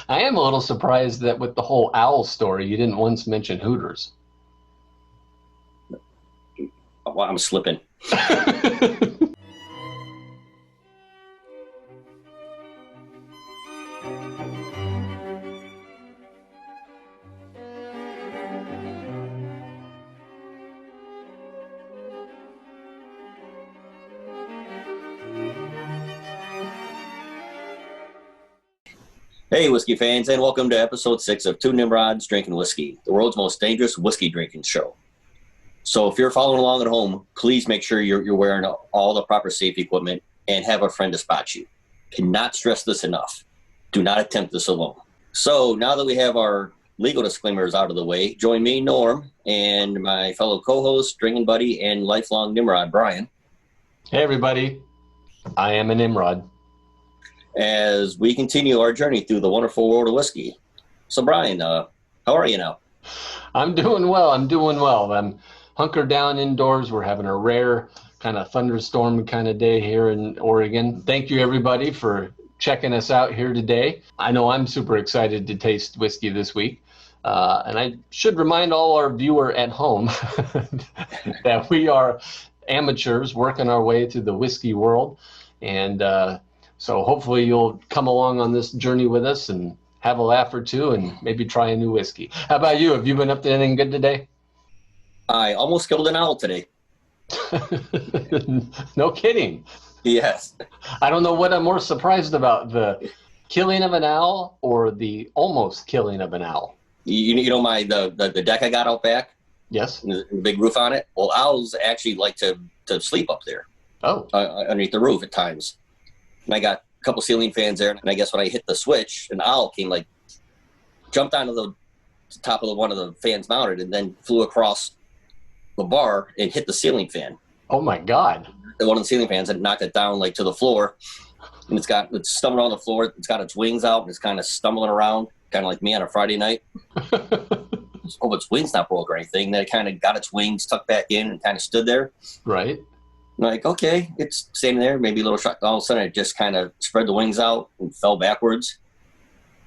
I am a little surprised that with the whole owl story, you didn't once mention Hooters. Well, I'm slipping. Hey, whiskey fans, and welcome to episode 6 of Two Nimrods Drinking Whiskey, the world's most dangerous whiskey drinking show. So if you're following along at home, please make sure you're wearing all the proper safety equipment and have a friend to spot you. Cannot stress this enough. Do not attempt this alone. So now that we have our legal disclaimers out of the way, join me, Norm, and my fellow co-host, drinking buddy, and lifelong Nimrod, Brian. Hey, everybody. I am a Nimrod. As we continue our journey through the wonderful world of whiskey. So, Brian, how are you now? I'm doing well. I'm hunkered down indoors. We're having a rare kind of thunderstorm kind of day here in Oregon. Thank you, everybody, for checking us out here today. I know I'm super excited to taste whiskey this week. And I should remind all our viewer at home that we are amateurs working our way through the whiskey world. And so hopefully you'll come along on this journey with us and have a laugh or two and maybe try a new whiskey. How about you? Have you been up to anything good today? I almost killed an owl today. No kidding. Yes. I don't know what I'm more surprised about, the killing of an owl or the almost killing of an owl. You know the deck I got out back? Yes. The big roof on it? Well, owls actually like to sleep up there. Oh. Underneath the roof at times. And I got a couple ceiling fans there, and I guess when I hit the switch, an owl came, jumped onto the top of one of the fans mounted, and then flew across the bar and hit the ceiling fan. Oh my God. One of the ceiling fans and knocked it down to the floor, and it's stumbling on the floor. It's got its wings out, and it's kind of stumbling around, kind of like me on a Friday night. Hope its wings not broke or anything. Then it kind of got its wings tucked back in and kind of stood there. Right. Okay, it's standing there, maybe a little shocked. All of a sudden, it just kind of spread the wings out and fell backwards,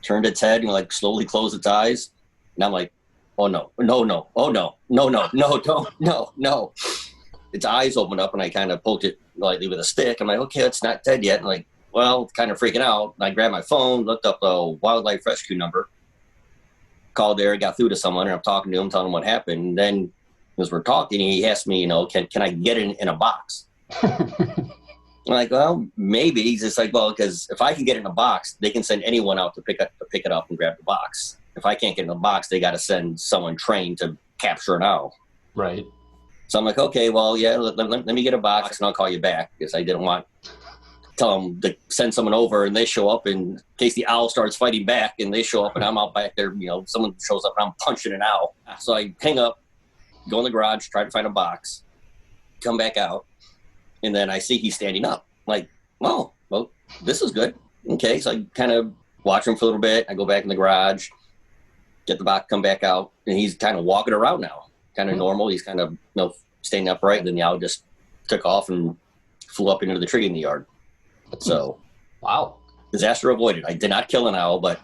turned its head, and slowly closed its eyes. And I'm like, oh no, oh no, no. Its eyes opened up, and I kind of poked it lightly with a stick. I'm like, okay, it's not dead yet. And kind of freaking out. And I grabbed my phone, looked up the wildlife rescue number, called there, got through to someone, and I'm talking to him, telling him what happened. And then as we're talking, he asked me, can I get it in a box? I'm like, well, maybe. He's just like, well, because if I can get it in a box, they can send anyone out to pick it up and grab the box. If I can't get in a box, they got to send someone trained to capture an owl. Right. So I'm like, okay, well, yeah, let me get a box and I'll call you back, because I didn't want to tell them to send someone over and they show up in case the owl starts fighting back and they show up and I'm out back there, someone shows up and I'm punching an owl. So I hang up, go in the garage, try to find a box, come back out, and then I see he's standing up. Oh, well, this is good. Okay, so I kind of watch him for a little bit. I go back in the garage, get the box, come back out, and he's kind of walking around now, kind of normal. He's kind of staying upright, and then the owl just took off and flew up into the tree in the yard. So, wow, disaster avoided. I did not kill an owl, but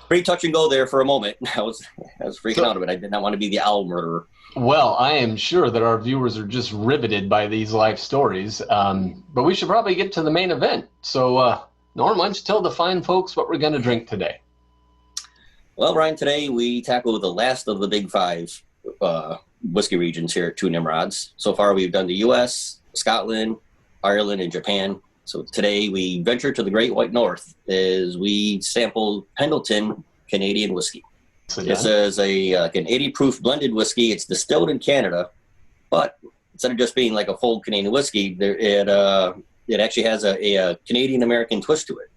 pretty touch and go there for a moment. I was freaking out of it. I did not want to be the owl murderer. Well, I am sure that our viewers are just riveted by these life stories. But we should probably get to the main event. So, Norm, why don't you tell the fine folks what we're going to drink today? Well, Ryan, today we tackle the last of the big 5 whiskey regions here at Two Nimrods. So far, we've done the U.S., Scotland, Ireland, and Japan. So today we venture to the Great White North as we sample Pendleton Canadian whiskey. So, yeah. This is an 80-proof blended whiskey. It's distilled in Canada, but instead of just being like a full Canadian whiskey, it actually has a Canadian-American twist to it.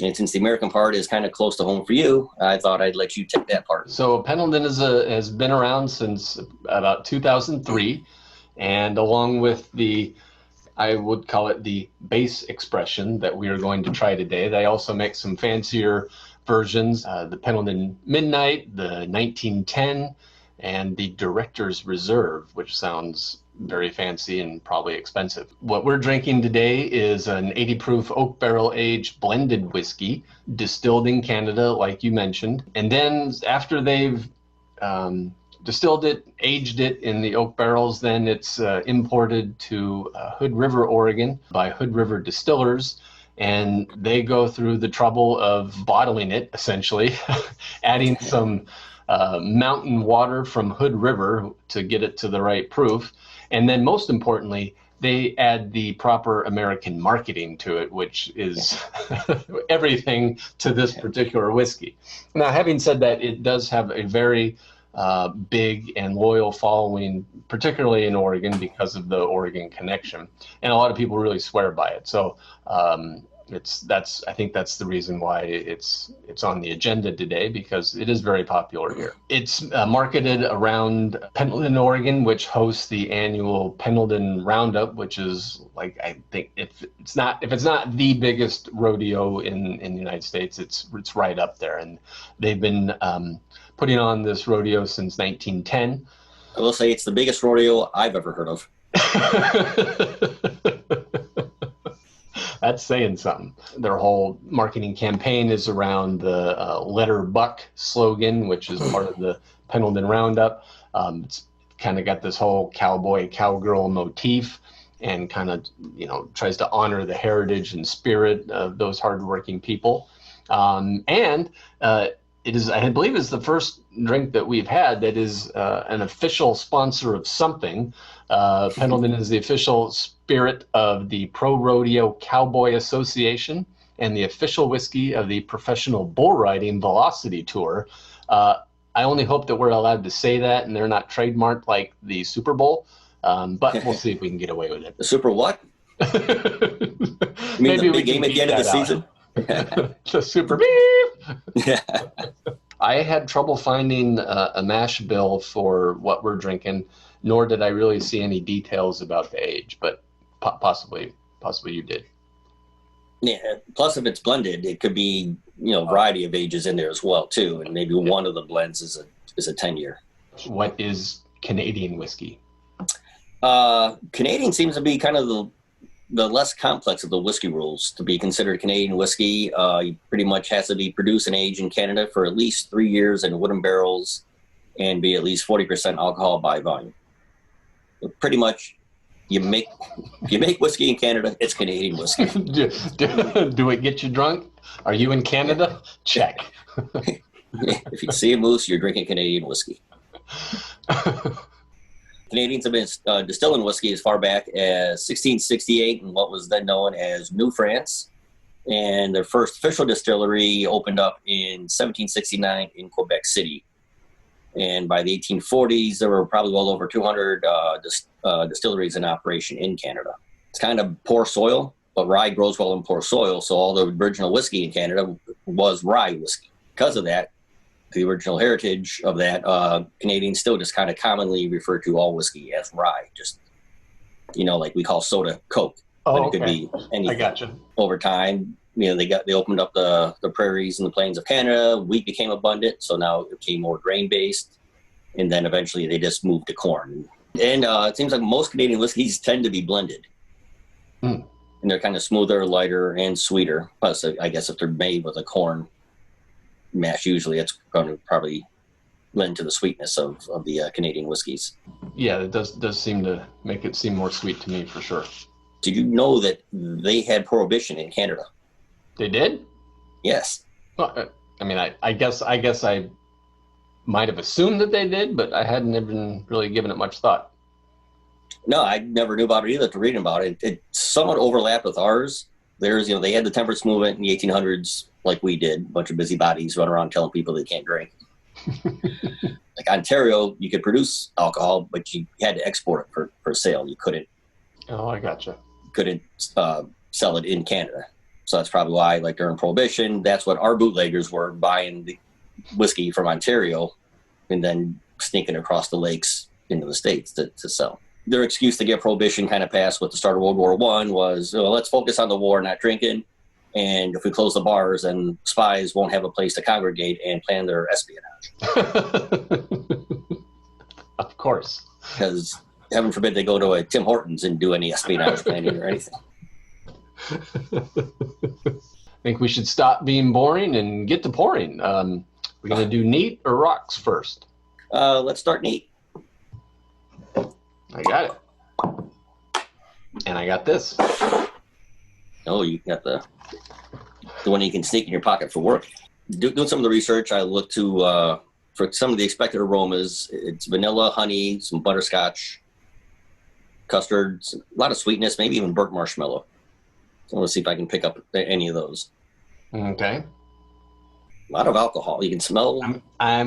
And since the American part is kind of close to home for you, I thought I'd let you take that part. So Pendleton has been around since about 2003, and along with I would call it the base expression that we are going to try today, they also make some fancier versions, the Pendleton Midnight, the 1910, and the Director's Reserve, which sounds very fancy and probably expensive. What we're drinking today is an 80 proof oak barrel aged blended whiskey distilled in Canada, like you mentioned. And then after they've distilled it, aged it in the oak barrels, then it's imported to Hood River, Oregon by Hood River Distillers. And they go through the trouble of bottling it, essentially, adding some mountain water from Hood River to get it to the right proof. And then most importantly, they add the proper American marketing to it, which is everything to this particular whiskey. Now, having said that, it does have a very big and loyal following, particularly in Oregon because of the Oregon connection. And a lot of people really swear by it. So I think that's the reason why it's on the agenda today, because it is very popular here. It's marketed around Pendleton, Oregon, which hosts the annual Pendleton Roundup, which is like, I think if it's not the biggest rodeo in the United States, it's right up there. And they've been putting on this rodeo since 1910. I will say it's the biggest rodeo I've ever heard of. That's saying something. Their whole marketing campaign is around the Let Her Buck slogan, which is part of the Pendleton Roundup. It's kind of got this whole cowboy, cowgirl motif, and kind of, tries to honor the heritage and spirit of those hardworking people. It is, I believe, is the first drink that we've had that is an official sponsor of something. Pendleton is the official spirit of the Pro Rodeo Cowboy Association and the official whiskey of the Professional Bull Riding Velocity Tour. I only hope that we're allowed to say that and they're not trademarked like the Super Bowl, but we'll see if we can get away with it. The Super what? Maybe the big game at the end of the season? The Super Beef. Yeah. I had trouble finding a mash bill for what we're drinking, nor did I really see any details about the age, but possibly you did. Yeah. Plus, if it's blended, it could be a variety of ages in there as well too, and maybe one of the blends is a 10-year. What is Canadian whiskey? Canadian seems to be kind of the less complex of the whiskey rules. To be considered Canadian whiskey, you pretty much has to be produced and aged in Canada for at least 3 years in wooden barrels and be at least 40% alcohol by volume. But pretty much, you make whiskey in Canada, it's Canadian whiskey. Do it get you drunk? Are you in Canada? Check. If you see a moose, you're drinking Canadian whiskey. Canadians have been distilling whiskey as far back as 1668 in what was then known as New France. And their first official distillery opened up in 1769 in Quebec City. And by the 1840s, there were probably well over 200 distilleries in operation in Canada. It's kind of poor soil, but rye grows well in poor soil. So all the original whiskey in Canada was rye whiskey. Because of that, the original heritage of that, Canadians still just kind of commonly refer to all whiskey as rye. Just, like we call soda Coke. Oh, but it could be anything. I gotcha. Over time, they opened up the prairies and the plains of Canada. Wheat became abundant, so now it became more grain-based. And then eventually they just moved to corn. And it seems like most Canadian whiskeys tend to be blended. And they're kind of smoother, lighter, and sweeter. Plus, I guess if they're made with a corn mash, usually it's going to probably lend to the sweetness of the Canadian whiskeys. Yeah, it does seem to make it seem more sweet to me, for sure. Did you know that they had prohibition in Canada? They did? Yes. Well, I mean, I guess I might have assumed that they did, but I hadn't even really given it much thought. No, I never knew about it either to reading about it. It somewhat overlapped with ours. There's, they had the temperance movement in the 1800s, like we did. A bunch of busybodies run around telling people they can't drink. Like Ontario, you could produce alcohol, but you had to export it for sale. You couldn't. Oh, I gotcha. Couldn't sell it in Canada. So that's probably why, like during Prohibition, that's what our bootleggers were buying the whiskey from Ontario and then sneaking across the lakes into the States to sell. Their excuse to get Prohibition kind of passed with the start of World War I was, let's focus on the war, not drinking. And if we close the bars, then spies won't have a place to congregate and plan their espionage. course. Because heaven forbid they go to a Tim Hortons and do any espionage planning or anything. I think we should stop being boring and get to pouring. We're going to do neat or rocks first? Let's start neat. I got it. And I got this. Oh, you got the one you can sneak in your pocket for work. Doing some of the research, I looked to, for some of the expected aromas, it's vanilla, honey, some butterscotch, custard, a lot of sweetness, maybe even burnt marshmallow. So I want to see if I can pick up any of those. Okay. A lot of alcohol. You can smell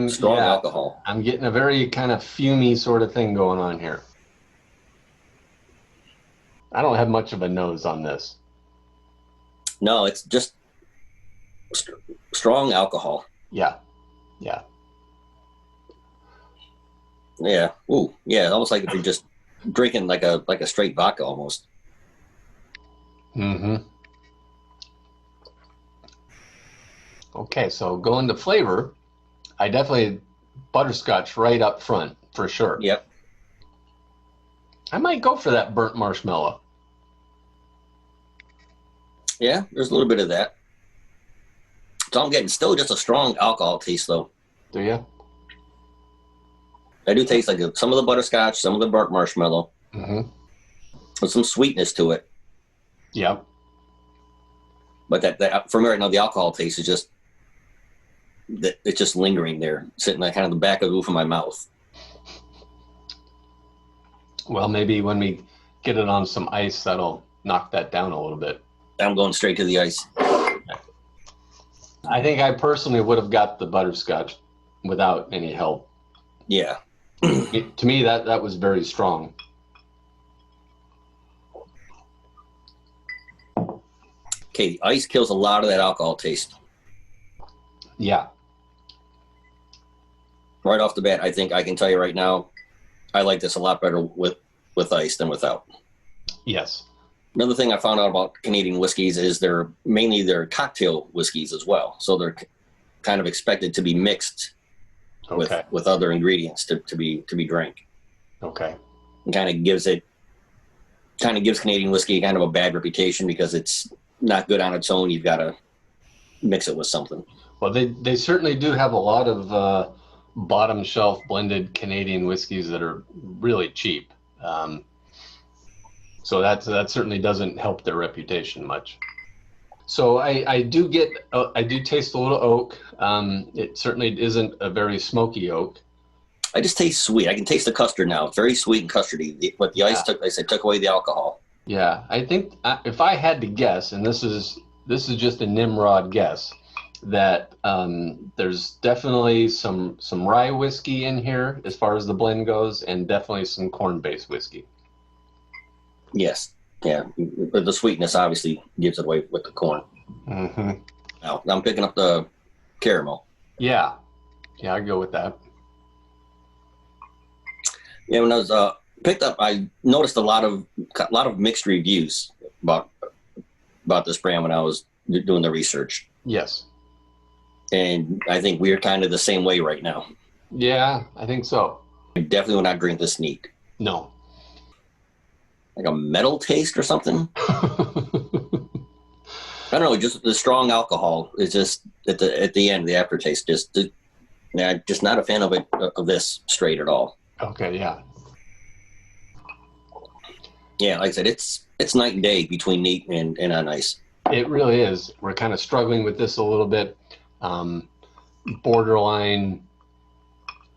strong alcohol. I'm getting a very kind of fumy sort of thing going on here. I don't have much of a nose on this. No, it's just strong alcohol. Yeah. Ooh, yeah. Almost like if you're just drinking like a straight vodka almost. Mm-hmm. Okay, so going to flavor, I definitely butterscotch right up front for sure. Yep. I might go for that burnt marshmallow. Yeah, there's a little bit of that. So I'm getting still just a strong alcohol taste though. Do you? I do taste like some of the butterscotch, some of the burnt marshmallow, with some sweetness to it. Yep. But that for me right now, the alcohol taste is just it's just lingering there, sitting like kind of the back of the roof of my mouth. Well, maybe when we get it on some ice, that'll knock that down a little bit. I'm going straight to the ice. I think I personally would have got the butterscotch without any help. Yeah. To me, that was very strong. Okay, the ice kills a lot of that alcohol taste. Yeah. Right off the bat, I think I can tell you right now, I like this a lot better with ice than without. Yes. Another thing I found out about Canadian whiskeys is they're cocktail whiskeys as well. So they're kind of expected to be mixed with other ingredients to be drank. Okay. And kind of gives Canadian whiskey kind of a bad reputation because it's not good on its own. You've got to mix it with something. Well, they certainly do have a lot of bottom shelf blended Canadian whiskeys that are really cheap. So that certainly doesn't help their reputation much. So I do taste a little oak. It certainly isn't a very smoky oak. I just taste sweet. I can taste the custard now. It's very sweet and custardy. What the ice took away the alcohol. Yeah, I think if I had to guess, and this is just a Nimrod guess, that there's definitely some rye whiskey in here as far as the blend goes, and definitely some corn-based whiskey. Yes, yeah, but the sweetness obviously gives it away with the corn. Mm-hmm. Now I'm picking up the caramel. Yeah, I'd go with that. Yeah, when I was picked up, I noticed a lot of mixed reviews about this brand when I was doing the research. Yes. And I think we're kind of the same way right now. Yeah, I think so. I definitely would not drink this neat. No. Like a metal taste or something. I don't know. Just the strong alcohol is just at the end, the aftertaste. Just not a fan of this straight at all. Okay. Yeah. Yeah, like I said, it's night and day between neat and on ice. It really is. We're kind of struggling with this a little bit. Borderline,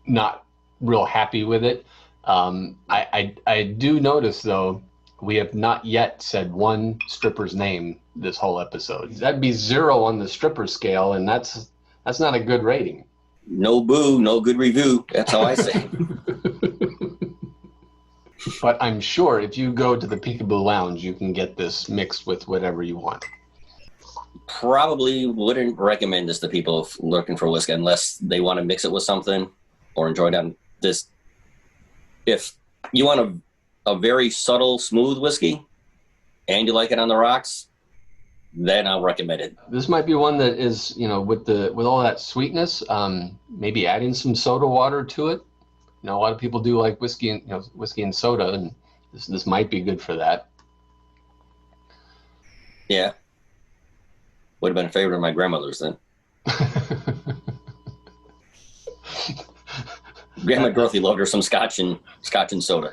not real happy with it. I do notice though, we have not yet said one stripper's name this whole episode. That'd be 0 on the stripper scale, and that's not a good rating. No boo, no good review. That's how I say. But I'm sure if you go to the Peekaboo Lounge, you can get this mixed with whatever you want. Probably wouldn't recommend this to people looking for whiskey unless they want to mix it with something or enjoy it on this. If you want a very subtle, smooth whiskey and you like it on the rocks, then I'll recommend it. This might be one that is, with all that sweetness, maybe adding some soda water to it. a lot of people do like whiskey and whiskey and soda, and this might be good for that. Yeah, would have been a favorite of my grandmother's then. Grandma Dorothy loved her some scotch and soda.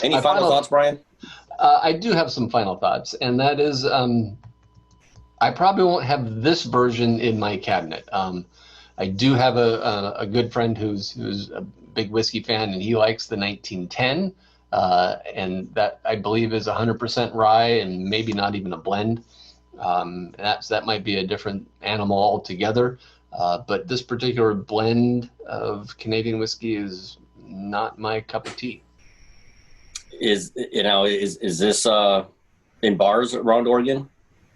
Any final thoughts, Brian? I do have some final thoughts, and that is, I probably won't have this version in my cabinet. I do have a good friend who's a big whiskey fan, and he likes the 1910, and that I believe is 100% rye and maybe not even a blend. That might be a different animal altogether. But this particular blend of Canadian whiskey is not my cup of tea. Is this in bars around Oregon,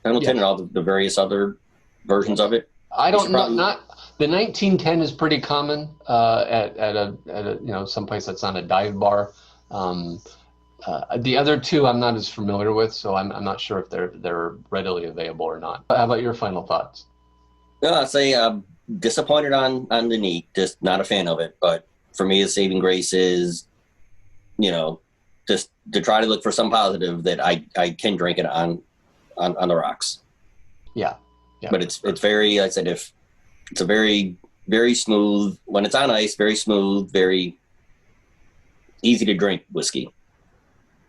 Pendleton, and all the various other versions of it? I don't know. Not the 1910 is pretty common at a someplace that's on a dive bar. The other two I'm not as familiar with, so I'm not sure if they're readily available or not. How about your final thoughts? No, I'd say I'm disappointed on the neat. Just not a fan of it. But for me, the saving grace is, just to try to look for some positive that I can drink it on the rocks. Yeah. But it's very, like I said, if it's a very, very smooth, when it's on ice, very smooth, very easy to drink whiskey.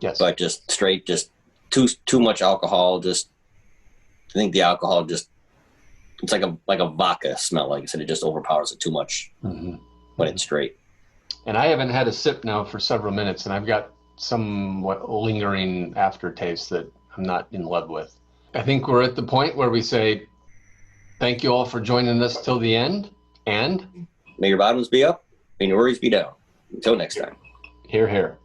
Yes. But just straight, just too much alcohol. I think the alcohol it's like a vodka smell. Like I said, it just overpowers it too much when it's straight. And I haven't had a sip now for several minutes, and I've got somewhat lingering aftertaste that I'm not in love with. I think we're at the point where we say thank you all for joining us till the end, and may your bottoms be up and your worries be down. Until next time. Hear, hear.